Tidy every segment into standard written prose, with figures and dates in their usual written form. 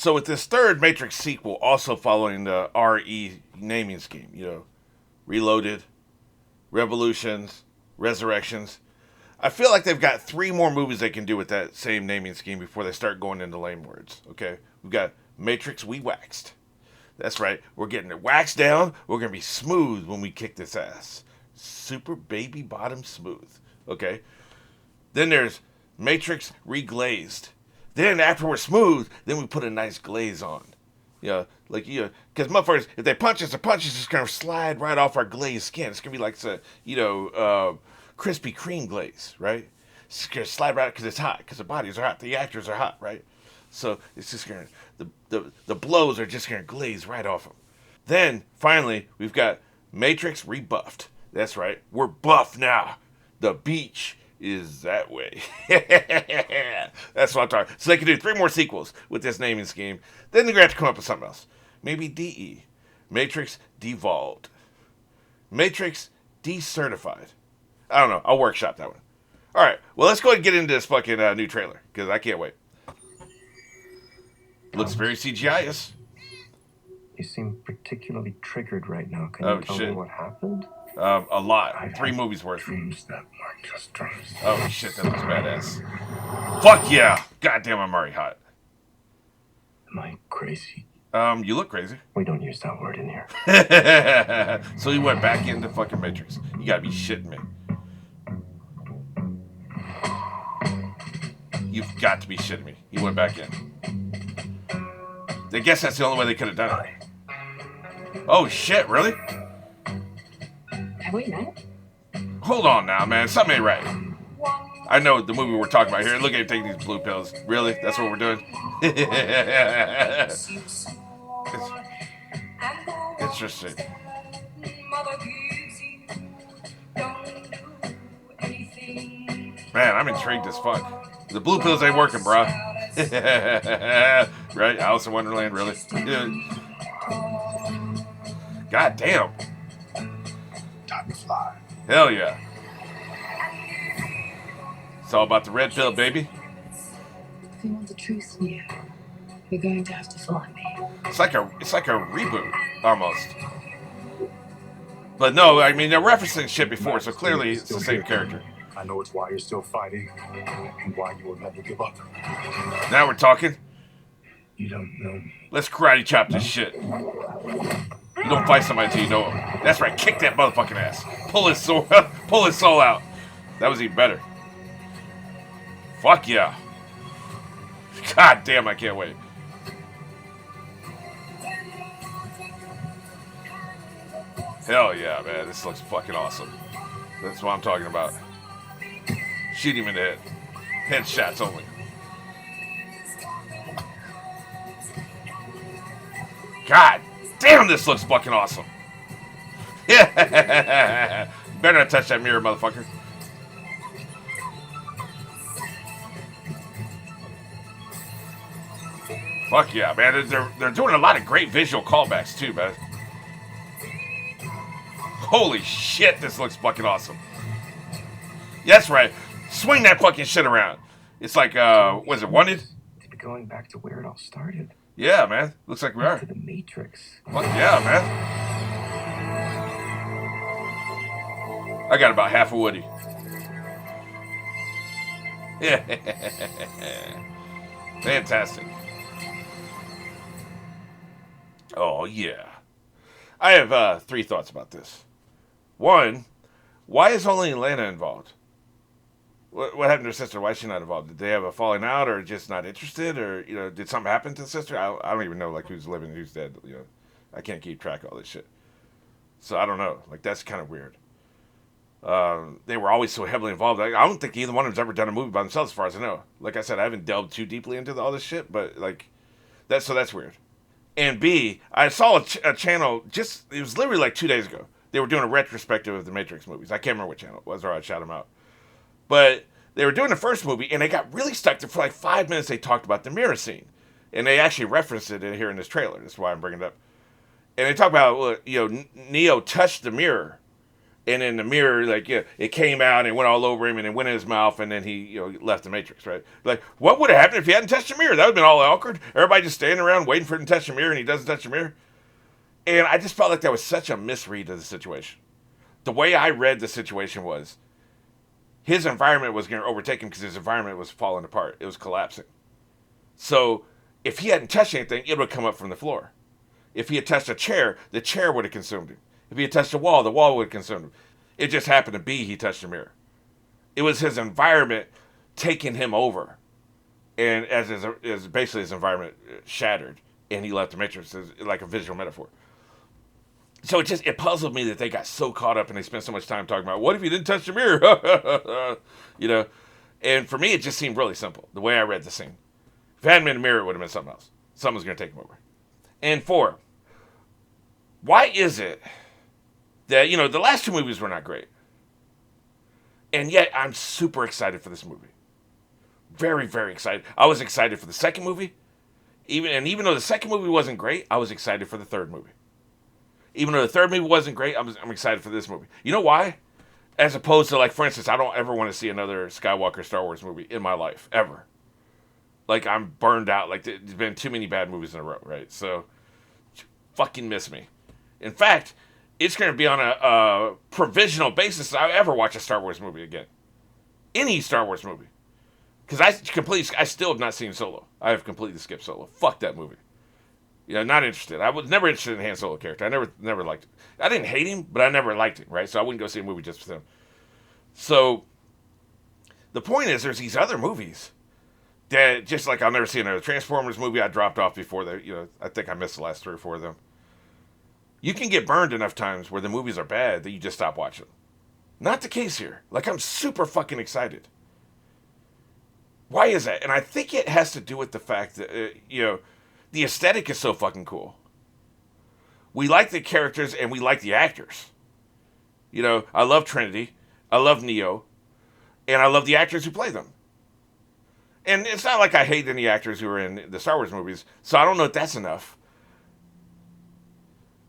So with this third Matrix sequel, also following the RE naming scheme, Reloaded, Revolutions, Resurrections. I feel like they've got three more movies they can do with that same naming scheme before they start going into lame words. Okay, we've got Matrix We Waxed. That's right, we're getting it waxed down. We're gonna be smooth when we kick this ass. Super baby bottom smooth. Okay. Then there's Matrix Reglazed. Then after we're smooth, then we put a nice glaze on. Because motherfuckers, if they punch us, the punch is just gonna slide right off our glazed skin. It's gonna be like Krispy Kreme glaze, right? It's gonna slide right because it's hot, because the bodies are hot, the actors are hot, right? So it's just gonna the blows are just gonna glaze right off them. Then finally we've got Matrix Rebuffed. That's right, we're buff now. The beach is that way. That's what I'm talking. So they can do three more sequels with this naming scheme. Then they're gonna have to come up with something else. Maybe DE, Matrix Devolved, Matrix Decertified. I don't know. I'll workshop that one. All right. Well, let's go ahead and get into this fucking new trailer because I can't wait. Looks very CGI-ish. You seem particularly triggered right now. Can you tell me what happened? A lot. Three movies worth. Dreams that weren't just dreams. Oh shit, that looks badass. Fuck yeah! Goddamn, I'm already hot. Am I crazy? You look crazy. We don't use that word in here. So you went back into fucking Matrix. You gotta be shitting me. You've got to be shitting me. He went back in. I guess that's the only way they could have done it. Oh shit, really? Have we met? Hold on now, man. Something ain't right. I know the movie we're talking about here. Look at him taking these blue pills. Really? That's what we're doing? It's interesting. Man, I'm intrigued as fuck. The blue pills ain't working, bro. Right? Alice in Wonderland, really? God damn. Time to fly. Hell yeah. It's all about the red pill, baby. If you want the truth, Neo, you're going to have to follow me. It's like a reboot, almost. But no, I mean, they're referencing shit before, so clearly it's the same character. I know it's why you're still fighting and why you will never give up. Now we're talking. You don't know me. Let's karate chop this shit. You don't fight somebody until you know him. That's right, kick that motherfucking ass. Pull his soul out. That was even better. Fuck yeah. God damn, I can't wait. Hell yeah, man. This looks fucking awesome. That's what I'm talking about. Shoot him in the head. Headshots only. God damn, this looks fucking awesome. Yeah. Better not touch that mirror, motherfucker. Fuck yeah, man. They're doing a lot of great visual callbacks, too, man. Holy shit, this looks fucking awesome. Yeah, that's right. Swing that fucking shit around. It's like, was it Wanted? To be going back to where it all started. Yeah, man. Looks like we are. To the Matrix. Fuck yeah, man. I got about half a Woody. Yeah. Fantastic. Oh, yeah. I have three thoughts about this. One, why is only Lana involved? What happened to her sister? Why is she not involved? Did they have a falling out, or just not interested, or did something happen to the sister? I don't even know like who's living and who's dead. I can't keep track of all this shit, so I don't know. Like that's kind of weird. They were always so heavily involved. I don't think either one of them's ever done a movie by themselves, as far as I know. Like I said, I haven't delved too deeply into all this shit, but like that's weird. And B, I saw a channel it was literally like 2 days ago. They were doing a retrospective of the Matrix movies. I can't remember what channel it was, or I'd shout them out. But they were doing the first movie, and they got really stuck there for like 5 minutes. They talked about the mirror scene. And they actually referenced it here in this trailer. That's why I'm bringing it up. And they talk about, Neo touched the mirror And in the mirror, like, yeah, it came out and went all over him and it went in his mouth, and then he, left the Matrix, right? Like, what would have happened if he hadn't touched the mirror? That would have been all awkward. Everybody just standing around waiting for him to touch the mirror, and he doesn't touch the mirror. And I just felt like that was such a misread of the situation. The way I read the situation was his environment was going to overtake him because his environment was falling apart. It was collapsing. So if he hadn't touched anything, it would come up from the floor. If he had touched a chair, the chair would have consumed him. If he had touched a wall, the wall would have consumed him. It just happened to be he touched the mirror. It was his environment taking him over. And as basically his environment shattered, and he left the Matrix as like a visual metaphor. So it puzzled me that they got so caught up and they spent so much time talking about, what if you didn't touch the mirror? And for me, it just seemed really simple, the way I read the scene. If it hadn't been a mirror, it would have been something else. Someone's going to take him over. And 4, why is it that, the last 2 movies were not great? And yet, I'm super excited for this movie. Very, very excited. I was excited for the second movie. Even though the second movie wasn't great, I was excited for the third movie. Even though the third movie wasn't great, I'm excited for this movie. You know why? As opposed to, like, for instance, I don't ever want to see another Skywalker Star Wars movie in my life, ever. Like, I'm burned out. Like, there's been too many bad movies in a row, right? So, fucking miss me. In fact, it's going to be on a provisional basis that I ever watch a Star Wars movie again. Any Star Wars movie. Because I still have not seen Solo. I have completely skipped Solo. Fuck that movie. Not interested. I was never interested in the Han Solo character. I never liked it. I didn't hate him, but I never liked him, right? So I wouldn't go see a movie just for him. So the point is, there's these other movies that, just like I'll never see another Transformers movie. I dropped off before I think I missed the last 3 or 4 of them. You can get burned enough times where the movies are bad that you just stop watching. Not the case here. Like, I'm super fucking excited. Why is that? And I think it has to do with the fact that, the aesthetic is so fucking cool. We like the characters and we like the actors. I love Trinity. I love Neo. And I love the actors who play them. And it's not like I hate any actors who are in the Star Wars movies, so I don't know if that's enough.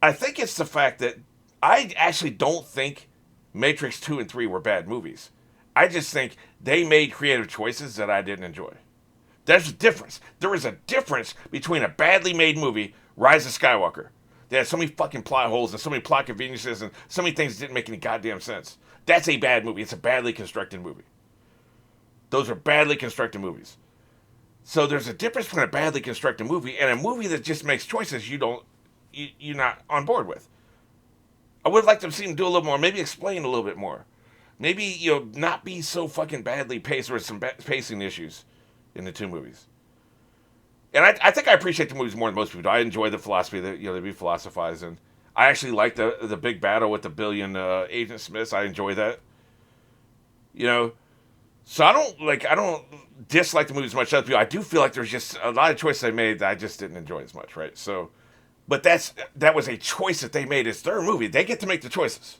I think it's the fact that I actually don't think Matrix 2 and 3 were bad movies. I just think they made creative choices that I didn't enjoy. There's a difference. There is a difference between a badly made movie, Rise of Skywalker, that had so many fucking plot holes and so many plot conveniences and so many things that didn't make any goddamn sense. That's a bad movie. It's a badly constructed movie. Those are badly constructed movies. So there's a difference between a badly constructed movie and a movie that just makes choices you're not on board with. I would like to see them do a little more, maybe explain a little bit more. Maybe, not be so fucking badly paced with some pacing issues in the 2 movies. And I think I appreciate the movies more than most people do. I enjoy the philosophy that, they be philosophizing. I actually like the big battle with the billion Agent Smiths. I enjoy that. So I don't dislike the movies as much as other people. I do feel like there's just a lot of choices they made that I just didn't enjoy as much, right? So, but that was a choice that they made. It's their movie. They get to make the choices.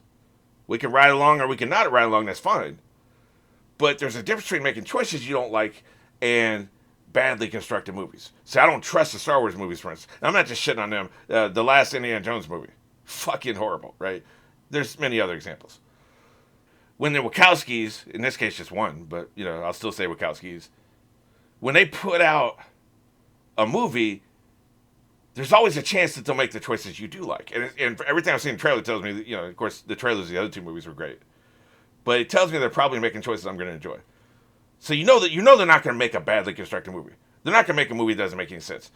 We can ride along or we can not ride along. That's fine. But there's a difference between making choices you don't like and badly constructed movies. So I don't trust the Star Wars movies, for instance. I'm not just shitting on them. The last Indiana Jones movie. Fucking horrible, right? There's many other examples. When the Wachowskis, in this case just one, but, I'll still say Wachowskis, when they put out a movie, there's always a chance that they'll make the choices you do like. And everything I've seen in the trailer tells me that, of course, the trailers of the other 2 movies were great. But it tells me they're probably making choices I'm going to enjoy. So they're not going to make a badly constructed movie. They're not going to make a movie that doesn't make any sense.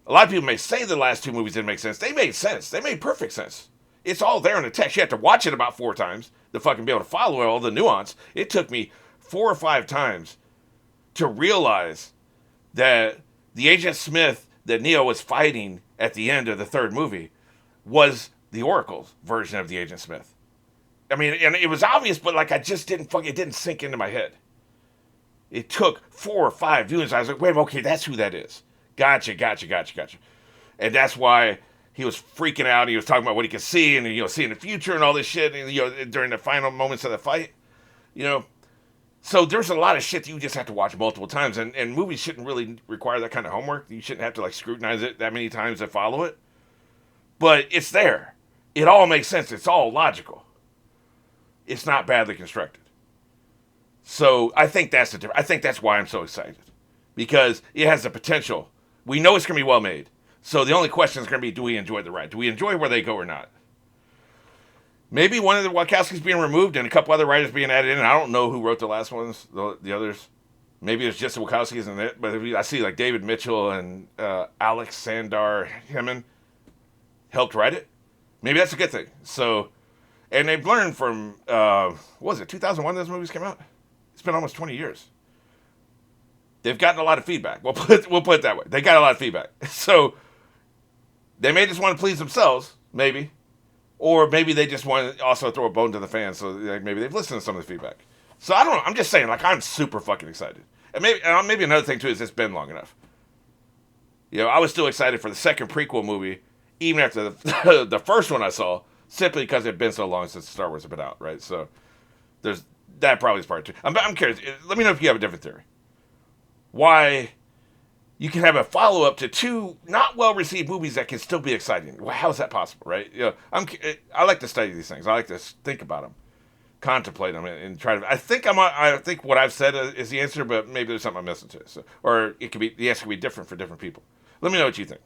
A lot of people may say the last 2 movies didn't make sense. They made sense. They made perfect sense. It's all there in the text. You have to watch it about 4 times to fucking be able to follow all the nuance. It took me 4 or 5 times to realize that the Agent Smith that Neo was fighting at the end of the 3rd movie was the Oracle's version of the Agent Smith. I mean, and it was obvious, but like it didn't sink into my head. It took 4 or 5 viewings. I was like, wait, okay, that's who that is. Gotcha. And that's why he was freaking out. He was talking about what he could see and, see in the future and all this shit, and, during the final moments of the fight, So there's a lot of shit that you just have to watch multiple times. And movies shouldn't really require that kind of homework. You shouldn't have to, scrutinize it that many times to follow it. But it's there. It all makes sense. It's all logical. it's not badly constructed. So I think that's the difference. I think that's why I'm so excited, because it has the potential. We know it's going to be well made. So the only question is going to be, do we enjoy the ride? Do we enjoy where they go or not? Maybe one of the Wachowskis being removed and a couple other writers being added in. I don't know who wrote the last ones, the others. Maybe it's just the Wachowskis in it. But I see like David Mitchell and Alex Sandar Hemman helped write it. Maybe that's a good thing. So, and they've learned from, what was it, 2001 those movies came out? It's been almost 20 years. They've gotten a lot of feedback. We'll put it that way. They got a lot of feedback. So they may just want to please themselves, maybe. Or maybe they just want to also throw a bone to the fans, so maybe they've listened to some of the feedback. So I don't know. I'm just saying, like, I'm super fucking excited. And maybe another thing, too, is it's been long enough. You know, I was still excited for the second prequel movie, even after the first one I saw, simply because it had been so long since Star Wars had been out, right? So that probably is part two. I'm curious. Let me know if you have a different theory. Why you can have a follow-up to two not well-received movies that can still be exciting. Well, how is that possible, right? You know, I like to study these things. I like to think about them, contemplate them, and try to. I think what I've said is the answer, but maybe there's something I'm missing to it. So, or it could be the answer could be different for different people. Let me know what you think.